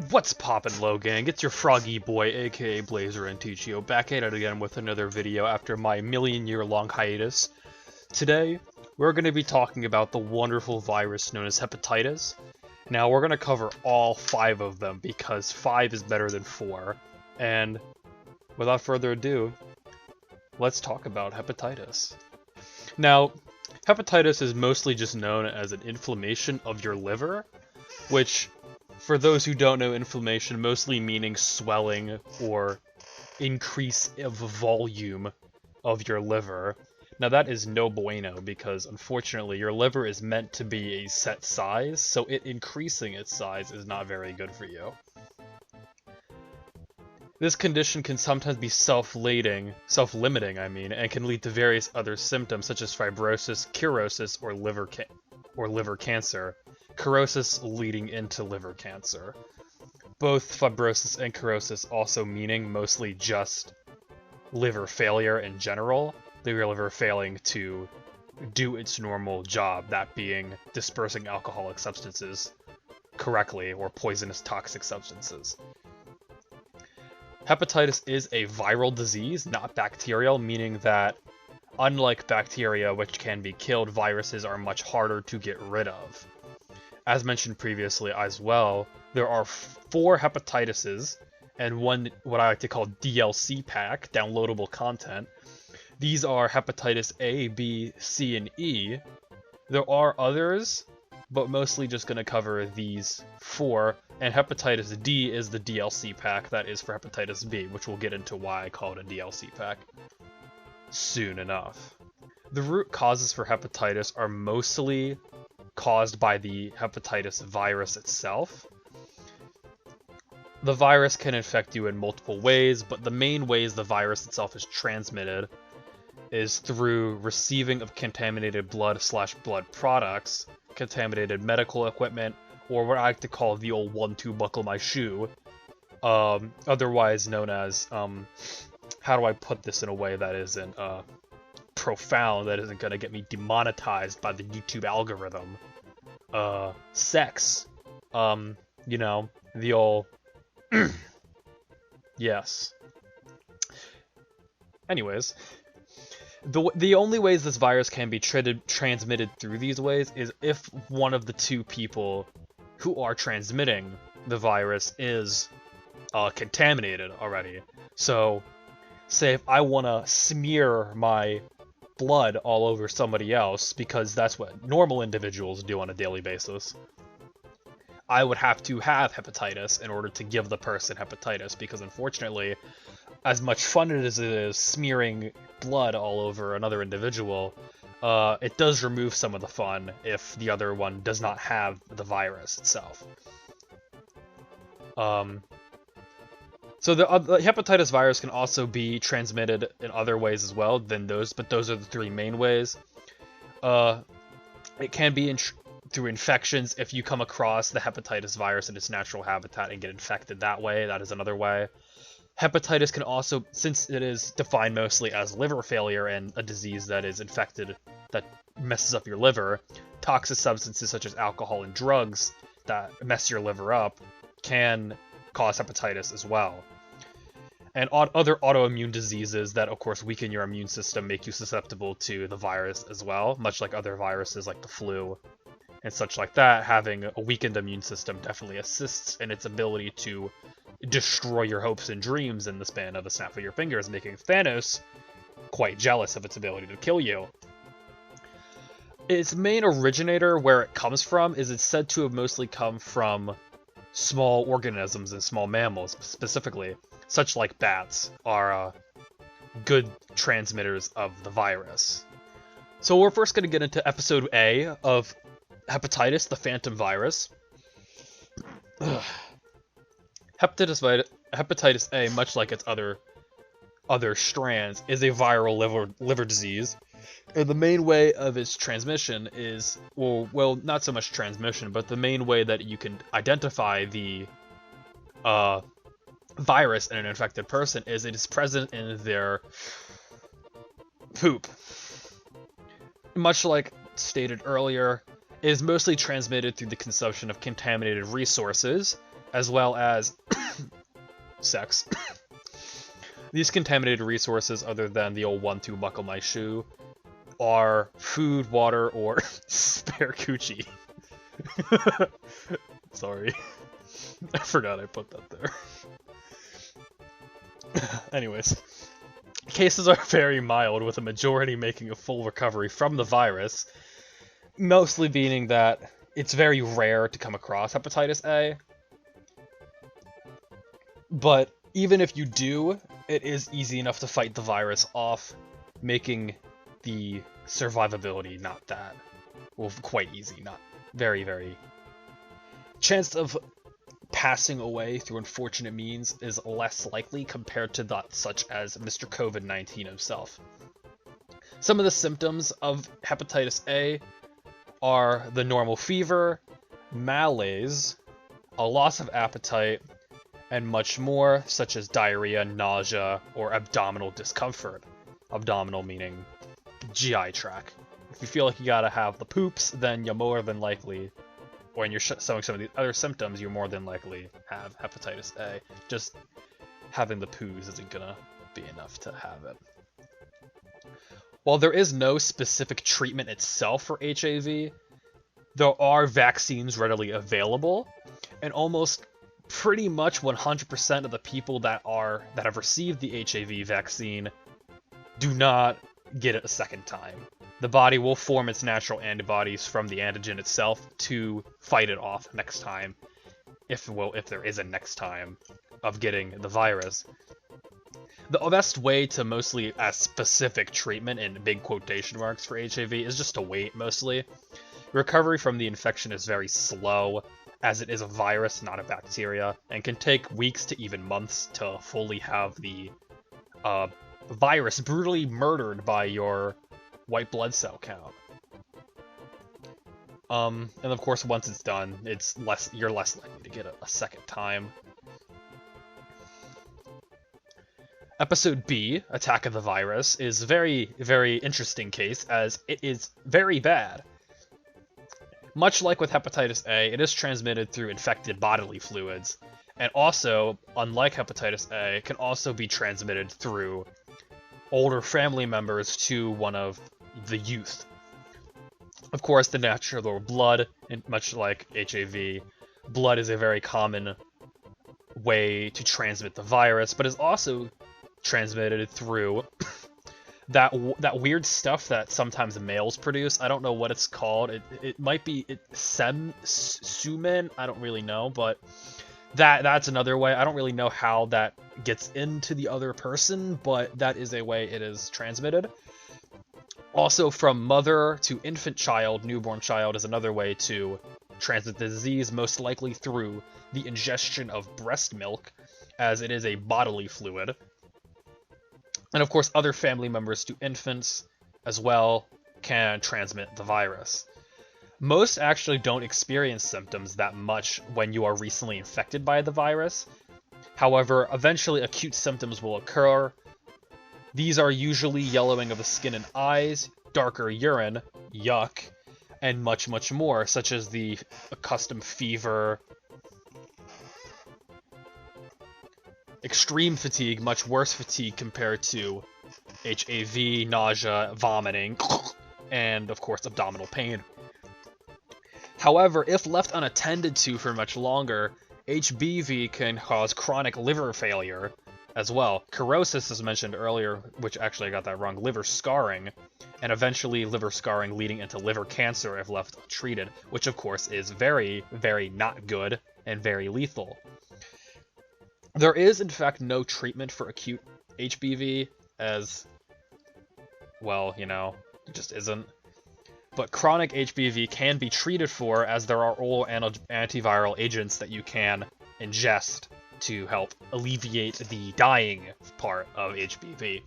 What's poppin', Low Gang? It's your froggy boy, aka Blazer and Tichio, back at it again with another video after my million-year-long hiatus. Today, we're going to be talking about the wonderful virus known as hepatitis. Now, we're going to cover all 5 of them because 5 is better than 4. And without further ado, let's talk about hepatitis. Now, hepatitis is mostly just known as an inflammation of your liver, which, for those who don't know, inflammation mostly meaning swelling or increase of volume of your liver. Now that is no bueno because unfortunately your liver is meant to be a set size, so it increasing its size is not very good for you. This condition can sometimes be self-limiting, and can lead to various other symptoms such as fibrosis, cirrhosis, or liver cancer. Cirrhosis leading into liver cancer. Both fibrosis and cirrhosis also meaning mostly just liver failure in general, the liver failing to do its normal job, that being dispersing alcoholic substances correctly or poisonous toxic substances. Hepatitis is a viral disease, not bacterial, meaning that unlike bacteria, which can be killed, viruses are much harder to get rid of. As mentioned previously as well, there are 4 hepatitises and one what I like to call DLC pack, downloadable content. These are hepatitis A, B, C, and E. There are others, but mostly just going to cover these 4, and hepatitis D is the DLC pack that is for hepatitis B, which we'll get into why I call it a DLC pack soon enough. The root causes for hepatitis are mostly caused by the hepatitis virus itself. The virus can infect you in multiple ways, but the main ways the virus itself is transmitted is through receiving of contaminated blood/blood products, contaminated medical equipment, or what I like to call the old 1-2 buckle my shoe, otherwise known as, how do I put this in a way that isn't, profound, that isn't gonna get me demonetized by the YouTube algorithm. Sex. You know, the old... Yes. Anyways, the only ways this virus can be transmitted through these ways is if one of the 2 people who are transmitting the virus is contaminated already. So, say if I want to smear my blood all over somebody else, because that's what normal individuals do on a daily basis, I would have to have hepatitis in order to give the person hepatitis, because unfortunately, as much fun as it is smearing blood all over another individual, it does remove some of the fun if the other one does not have the virus itself. So the hepatitis virus can also be transmitted in other ways as well than those, but those are the 3 main ways. It can be through infections if you come across the hepatitis virus in its natural habitat and get infected that way. That is another way. Hepatitis can also, since it is defined mostly as liver failure and a disease that is infected, that messes up your liver, toxic substances such as alcohol and drugs that mess your liver up can cause hepatitis as well. And other autoimmune diseases that, of course, weaken your immune system make you susceptible to the virus as well, much like other viruses like the flu and such like that. Having a weakened immune system definitely assists in its ability to destroy your hopes and dreams in the span of a snap of your fingers, making Thanos quite jealous of its ability to kill you. Its main originator, where it comes from, is it's said to have mostly come from small organisms and small mammals, specifically, such like bats, are good transmitters of the virus. So we're first going to get into episode A of hepatitis, the phantom virus. Hepatitis A, much like its other strands, is a viral liver disease. And the main way of its transmission is, well, not so much transmission, but the main way that you can identify the virus in an infected person is it is present in their poop. Much like stated earlier, it is mostly transmitted through the consumption of contaminated resources, as well as sex. These contaminated resources, other than the old 1-2 buckle my shoe, are food, water, or spare coochie. Sorry. I forgot I put that there. Anyways. Cases are very mild, with a majority making a full recovery from the virus, mostly meaning that it's very rare to come across Hepatitis A. But even if you do, it is easy enough to fight the virus off, making the survivability not that, well, quite easy, not very, very. Chance of passing away through unfortunate means is less likely compared to that such as Mr. COVID-19 himself. Some of the symptoms of Hepatitis A are the normal fever, malaise, a loss of appetite, and much more, such as diarrhea, nausea, or abdominal discomfort. Abdominal meaning GI tract. If you feel like you gotta have the poops, then you're more than likely, when you're showing some of the other symptoms, you more than likely have Hepatitis A. Just having the poos isn't gonna be enough to have it. While there is no specific treatment itself for HAV, there are vaccines readily available, and almost pretty much 100% of the people that have received the HAV vaccine do not get it a second time. The body will form its natural antibodies from the antigen itself to fight it off next time, if there is a next time of getting the virus. The best way to mostly a specific treatment, in big quotation marks, for HIV is just to wait, mostly. Recovery from the infection is very slow, as it is a virus, not a bacteria, and can take weeks to even months to fully have the virus brutally murdered by your white blood cell count. And of course, once it's done, you're less likely to get it a second time. Episode B, Attack of the Virus, is a very, very interesting case, as it is very bad. Much like with Hepatitis A, it is transmitted through infected bodily fluids, and also, unlike Hepatitis A, can also be transmitted through older family members to one of the youth. Of course, the natural blood, and much like HIV, blood is a very common way to transmit the virus, but is also transmitted through that weird stuff that sometimes males produce. I don't know what it's called. It might be semen. I don't really know, but that's another way. I don't really know how that gets into the other person, but that is a way it is transmitted. Also, from mother to infant child, newborn child is another way to transmit the disease, most likely through the ingestion of breast milk, as it is a bodily fluid. And of course, other family members to infants as well can transmit the virus. Most actually don't experience symptoms that much when you are recently infected by the virus. However, eventually acute symptoms will occur. These are usually yellowing of the skin and eyes, darker urine, yuck, and much, much more, such as the accustomed fever, extreme fatigue, much worse fatigue compared to HAV, nausea, vomiting, and of course abdominal pain. However, if left unattended to for much longer, HBV can cause chronic liver failure as well. Cirrhosis, as mentioned earlier, which actually I got that wrong, liver scarring, and eventually liver scarring leading into liver cancer if left untreated, which of course is very, very not good and very lethal. There is, in fact, no treatment for acute HBV, as, well, you know, it just isn't. But chronic HBV can be treated for, as there are oral antiviral agents that you can ingest to help alleviate the dying part of HBV.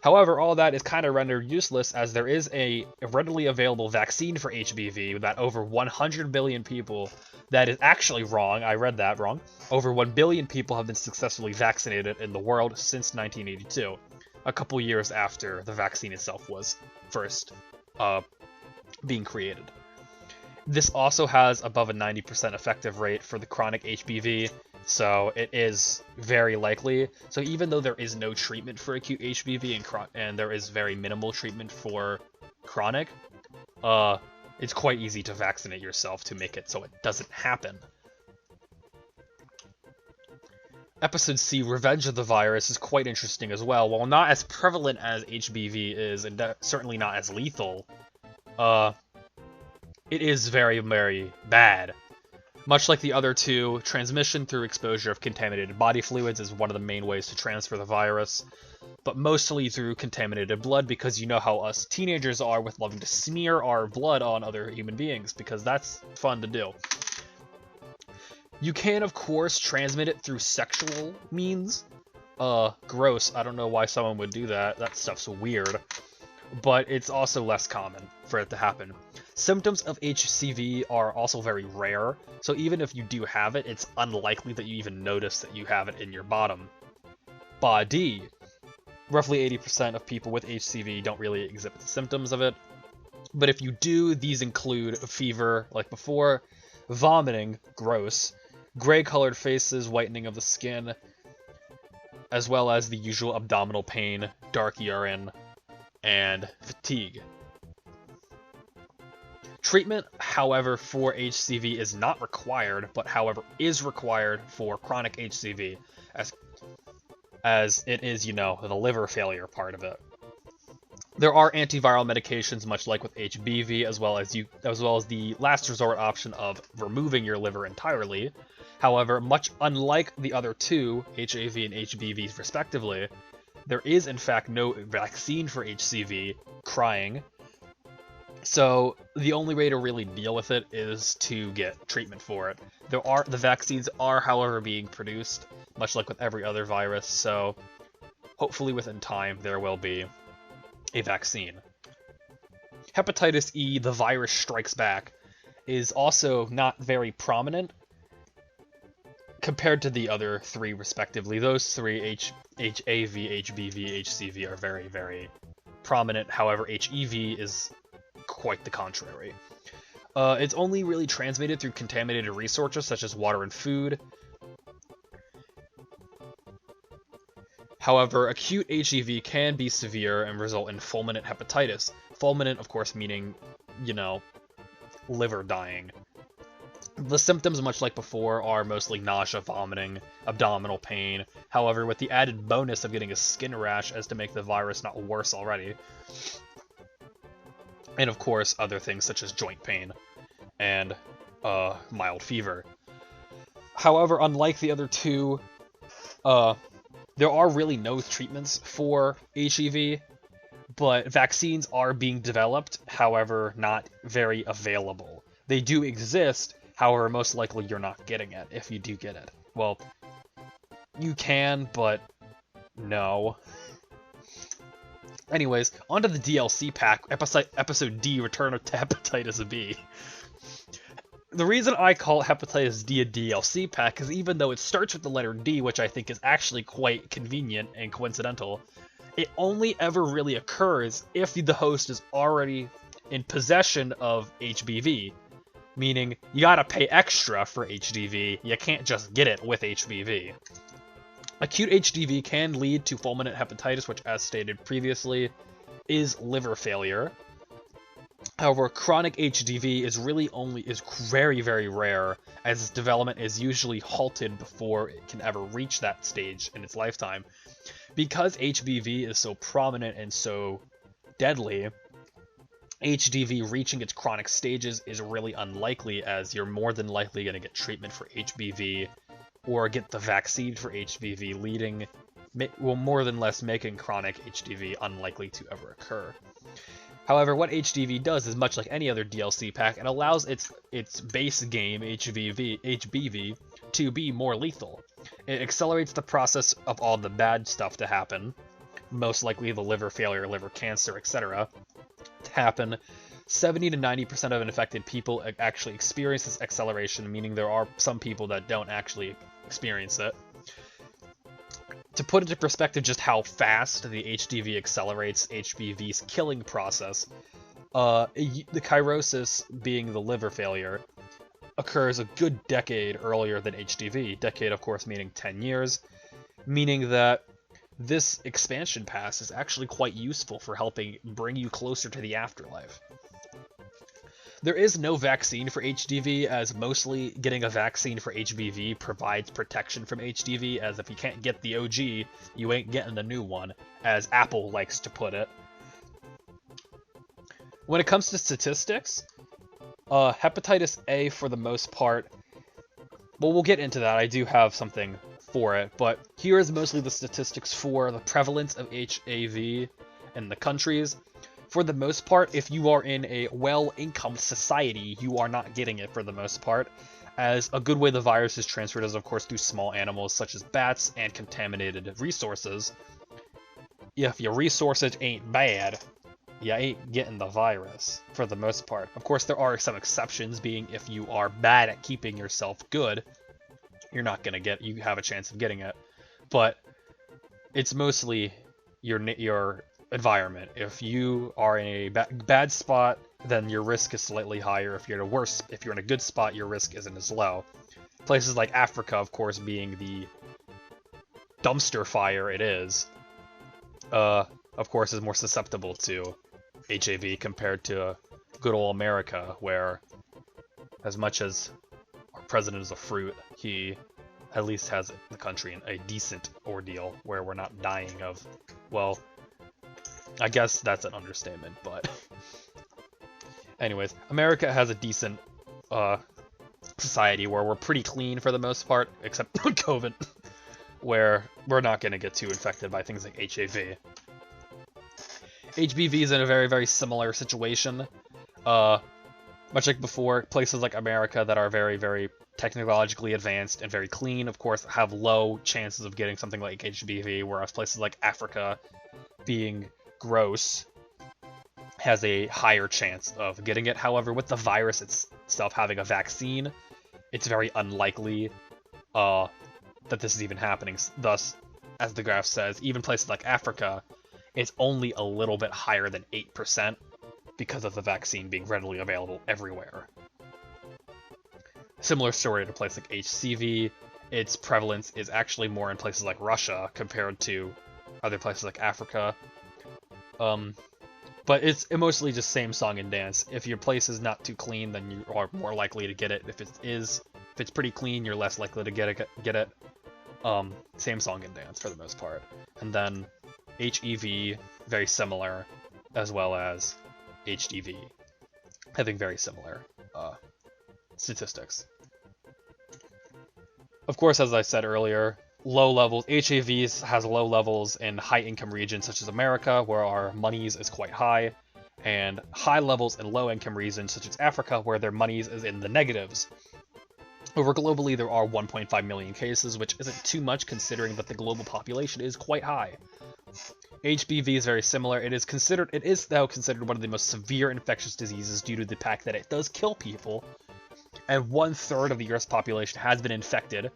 However, all that is kind of rendered useless, as there is a readily available vaccine for HBV that over 100 billion people, that is actually wrong, I read that wrong, over 1 billion people have been successfully vaccinated in the world since 1982, a couple years after the vaccine itself was first being created. This also has above a 90% effective rate for the chronic HBV, so it is very likely. So even though there is no treatment for acute HBV and there is very minimal treatment for chronic, it's quite easy to vaccinate yourself to make it so it doesn't happen. Episode C, Revenge of the Virus, is quite interesting as well. While not as prevalent as HBV is, and certainly not as lethal, it is very, very bad. Much like the other two, transmission through exposure of contaminated body fluids is one of the main ways to transfer the virus, but mostly through contaminated blood, because you know how us teenagers are with loving to smear our blood on other human beings, because that's fun to do. You can, of course, transmit it through sexual means. Gross. I don't know why someone would do that. That stuff's weird. But it's also less common for it to happen. Symptoms of HCV are also very rare, so even if you do have it, it's unlikely that you even notice that you have it in your body. Roughly 80% of people with HCV don't really exhibit symptoms of it. But if you do, these include fever, like before, vomiting, gross, gray-colored faces, whitening of the skin, as well as the usual abdominal pain, dark urine, and fatigue. Treatment, however, for HCV is not required, but however is required for chronic HCV, as it is, you know, the liver failure part of it. There are antiviral medications, much like with HBV, as well as the last resort option of removing your liver entirely. However, much unlike the other two, HAV and HBV respectively, there is in fact no vaccine for HCV, crying. So the only way to really deal with it is to get treatment for it. The vaccines are, however, being produced, much like with every other virus, so hopefully within time there will be a vaccine. Hepatitis E, the virus strikes back, is also not very prominent compared to the other three respectively. Those three, HAV, HBV, HCV, are very, very prominent. However, HEV is quite the contrary. It's only really transmitted through contaminated resources such as water and food. However, acute HEV can be severe and result in fulminant hepatitis. Fulminant, of course, meaning, you know, liver dying. The symptoms, much like before, are mostly nausea, vomiting, abdominal pain, however, with the added bonus of getting a skin rash as to make the virus not worse already. And of course, other things such as joint pain and mild fever. However, unlike the other two, there are really no treatments for HEV, but vaccines are being developed, however, not very available. They do exist, however, most likely you're not getting it, if you do get it. Well, you can, but no. Anyways, onto the DLC pack, Episode D, Return to Hepatitis B. The reason I call Hepatitis D a DLC pack is even though it starts with the letter D, which I think is actually quite convenient and coincidental, it only ever really occurs if the host is already in possession of HBV. Meaning, you gotta pay extra for HDV, you can't just get it with HBV. Acute HDV can lead to fulminant hepatitis, which, as stated previously, is liver failure. However, chronic HDV is very, very rare, as its development is usually halted before it can ever reach that stage in its lifetime. Because HBV is so prominent and so deadly, HDV reaching its chronic stages is really unlikely, as you're more than likely going to get treatment for HBV or get the vaccine for HBV, more than less making chronic HDV unlikely to ever occur. However, what HDV does is much like any other DLC pack, it allows its base game, HBV, to be more lethal. It accelerates the process of all the bad stuff to happen, most likely the liver failure, liver cancer, etc., to happen. 70 to 90% of infected people actually experience this acceleration, meaning there are some people that don't actually experience it. To put into perspective just how fast the HDV accelerates HBV's killing process, The cirrhosis, being the liver failure, occurs a good decade earlier than HDV. Decade, of course, meaning 10 years, meaning that this expansion pass is actually quite useful for helping bring you closer to the afterlife. There is no vaccine for HDV, as mostly getting a vaccine for HBV provides protection from HDV, as if you can't get the OG, you ain't getting the new one, as Apple likes to put it. When it comes to statistics, Hepatitis A, for the most part, well, we'll get into that. I do have something for it, but here is mostly the statistics for the prevalence of HAV in the countries. For the most part, if you are in a well-income society, you are not getting it for the most part, as a good way the virus is transferred is, of course, through small animals such as bats and contaminated resources. If your resources ain't bad, you ain't getting the virus, for the most part. Of course, there are some exceptions, being if you are bad at keeping yourself good, you're not gonna you have a chance of getting it. But it's mostly your environment. If you are in a bad spot, then your risk is slightly higher. If you're in a good spot, your risk isn't as low. Places like Africa, of course, being the dumpster fire it is, of course, is more susceptible to HAV compared to good old America, where, as much as our president is a fruit, he at least has the country in a decent ordeal where we're not dying of, well, I guess that's an understatement, but anyways, America has a decent society where we're pretty clean for the most part, except COVID, where we're not going to get too infected by things like HAV. HBV is in a very, very similar situation. Much like before, places like America that are very, very technologically advanced and very clean, of course, have low chances of getting something like HBV, whereas places like Africa, being gross, has a higher chance of getting it. However, with the virus itself having a vaccine, it's very unlikely that this is even happening. Thus, as the graph says, even places like Africa, it's only a little bit higher than 8% because of the vaccine being readily available everywhere. Similar story to a place like HCV, its prevalence is actually more in places like Russia compared to other places like Africa. But it's mostly just same song and dance. If your place is not too clean, then you are more likely to get it. If it's pretty clean, you're less likely to get it. Same song and dance for the most part. And then HEV, very similar, as well as HDV, having very similar statistics. Of course, as I said earlier, low levels, HAV has low levels in high-income regions such as America, where our monies is quite high, and high levels in low-income regions such as Africa, where their monies is in the negatives. Over globally, there are 1.5 million cases, which isn't too much considering that the global population is quite high. HBV is very similar. It is now considered one of the most severe infectious diseases due to the fact that it does kill people, and 1/3 of the Earth's population has been infected,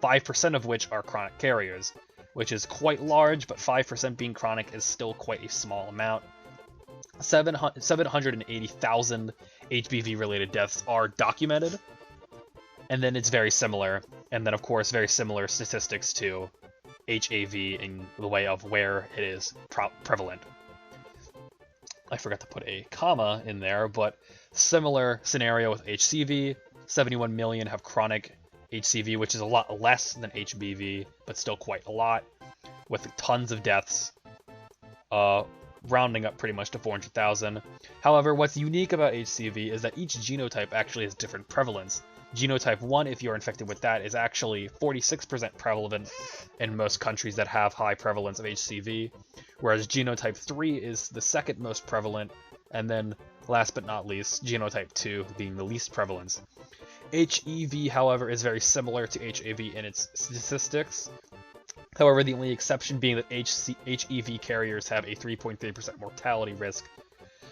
5% of which are chronic carriers, which is quite large, but 5% being chronic is still quite a small amount. 780,000 HBV-related deaths are documented, and then it's very similar, and then of course very similar statistics to HAV in the way of where it is prevalent. I forgot to put a comma in there, but similar scenario with HCV. 71 million have chronic HCV, which is a lot less than HBV, but still quite a lot, with tons of deaths, rounding up pretty much to 400,000. However, what's unique about HCV is that each genotype actually has different prevalence. Genotype 1, if you're infected with that, is actually 46% prevalent in most countries that have high prevalence of HCV, whereas genotype 3 is the second most prevalent, and then, last but not least, genotype 2 being the least prevalence. HEV, however, is very similar to HAV in its statistics. However, the only exception being that HEV carriers have a 3.3% mortality risk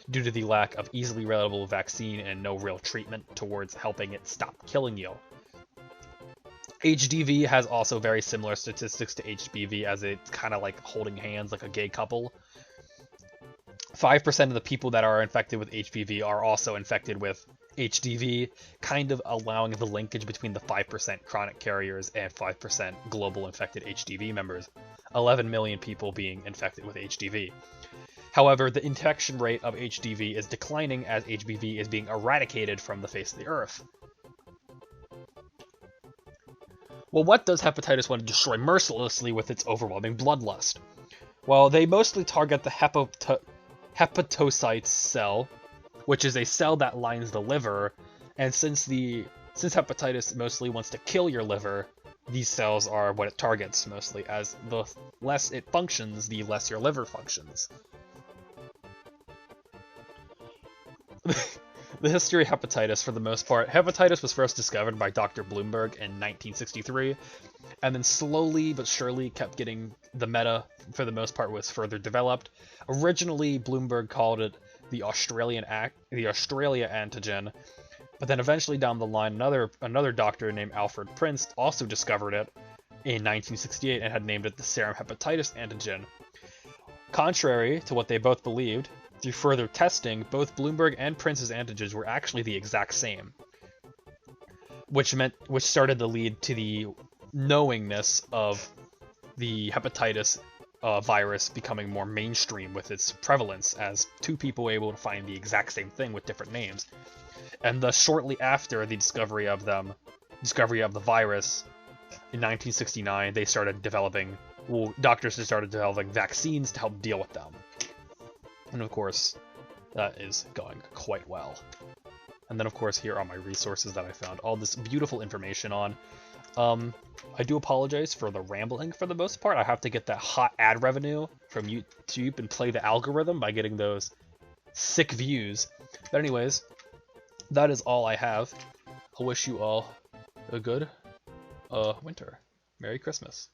due to the lack of easily available vaccine and no real treatment towards helping it stop killing you. HDV has also very similar statistics to HBV, as it's kind of like holding hands like a gay couple. 5% of the people that are infected with HPV are also infected with HDV, kind of allowing the linkage between the 5% chronic carriers and 5% global infected HDV members, 11 million people being infected with HDV. However, the infection rate of HDV is declining as HBV is being eradicated from the face of the earth. Well, what does hepatitis want to destroy mercilessly with its overwhelming bloodlust? Well, they mostly target the hepatocyte cell, which is a cell that lines the liver, and since hepatitis mostly wants to kill your liver, these cells are what it targets mostly, as the less it functions, the less your liver functions. The history of hepatitis, for the most part, hepatitis was first discovered by Dr. Bloomberg in 1963, and then slowly but surely kept getting the meta, for the most part, was further developed. Originally, Bloomberg called it the Australia antigen, but then eventually down the line, another doctor named Alfred Prince also discovered it in 1968 and had named it the serum hepatitis antigen. Contrary to what they both believed, through further testing, both Bloomberg and Prince's antigens were actually the exact same, which started to lead to the knowingness of the hepatitis virus becoming more mainstream with its prevalence, as two people were able to find the exact same thing with different names. And thus, shortly after the discovery of the virus in 1969, doctors started developing vaccines to help deal with them. And of course, that is going quite well. And then of course, here are my resources that I found all this beautiful information on. I do apologize for the rambling for the most part. I have to get that hot ad revenue from YouTube and play the algorithm by getting those sick views. But anyways, that is all I have. I wish you all a good winter. Merry Christmas.